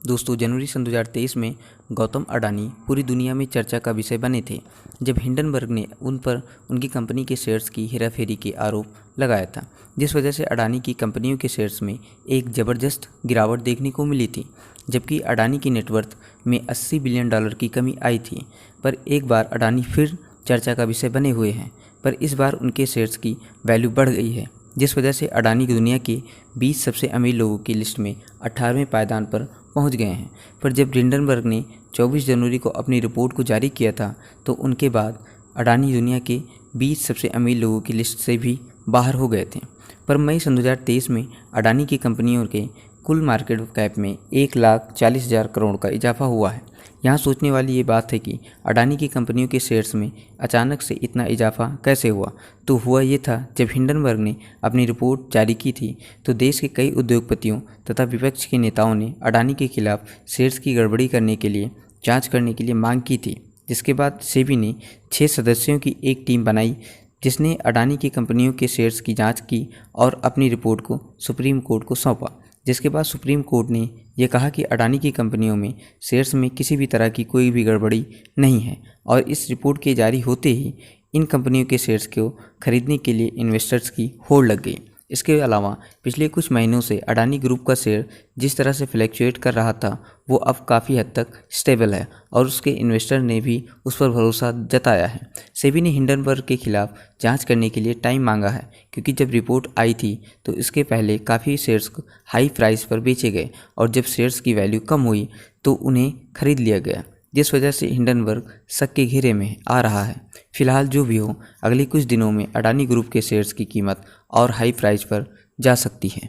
दोस्तों, जनवरी सन 2023 में गौतम अडानी पूरी दुनिया में चर्चा का विषय बने थे जब हिंडनबर्ग ने उन पर उनकी कंपनी के शेयर्स की हेराफेरी के आरोप लगाया था, जिस वजह से अडानी की कंपनियों के शेयर्स में एक ज़बरदस्त गिरावट देखने को मिली थी। जबकि अडानी की नेटवर्थ में $80 बिलियन की कमी आई थी। पर एक बार अडानी फिर चर्चा का विषय बने हुए हैं, पर इस बार उनके शेयर्स की वैल्यू बढ़ गई है, जिस वजह से अडानी की दुनिया के 20 सबसे अमीर लोगों की लिस्ट में 18वें पायदान पर पहुंच गए हैं। पर जब हिंडनबर्ग ने 24 जनवरी को अपनी रिपोर्ट को जारी किया था, तो उनके बाद अडानी दुनिया के 20 सबसे अमीर लोगों की लिस्ट से भी बाहर हो गए थे। पर मई सन 2023 में अडानी की कंपनियों के कुल मार्केट कैप में 1,40,000 करोड़ का इजाफा हुआ है। यहाँ सोचने वाली ये बात है कि अडानी की कंपनियों के शेयर्स में अचानक से इतना इजाफा कैसे हुआ। तो हुआ ये था, जब हिंडनबर्ग ने अपनी रिपोर्ट जारी की थी तो देश के कई उद्योगपतियों तथा विपक्ष के नेताओं ने अडानी के खिलाफ शेयर्स की गड़बड़ी करने के लिए जांच करने के लिए मांग की थी। जिसके बाद सेबी ने 6 सदस्यों की एक टीम बनाई, जिसने अडानी की कंपनियों के शेयर्स की जाँच की और अपनी रिपोर्ट को सुप्रीम कोर्ट को सौंपा। जिसके बाद सुप्रीम कोर्ट ने यह कहा कि अडानी की कंपनियों में शेयर्स में किसी भी तरह की कोई भी गड़बड़ी नहीं है, और इस रिपोर्ट के जारी होते ही इन कंपनियों के शेयर्स को खरीदने के लिए इन्वेस्टर्स की होड़ लग गई। इसके अलावा पिछले कुछ महीनों से अडानी ग्रुप का शेयर जिस तरह से फ्लैक्चुएट कर रहा था, वो अब काफ़ी हद तक स्टेबल है और उसके इन्वेस्टर ने भी उस पर भरोसा जताया है। सेबी ने हिंडनबर्ग के खिलाफ जांच करने के लिए टाइम मांगा है, क्योंकि जब रिपोर्ट आई थी तो इसके पहले काफ़ी शेयर्स हाई प्राइस पर बेचे गए और जब शेयर्स की वैल्यू कम हुई तो उन्हें खरीद लिया गया, जिस वजह से हिंडनबर्ग शक के घेरे में आ रहा है। फिलहाल जो भी हो, अगले कुछ दिनों में अडानी ग्रुप के शेयर्स की कीमत और हाई प्राइस पर जा सकती है।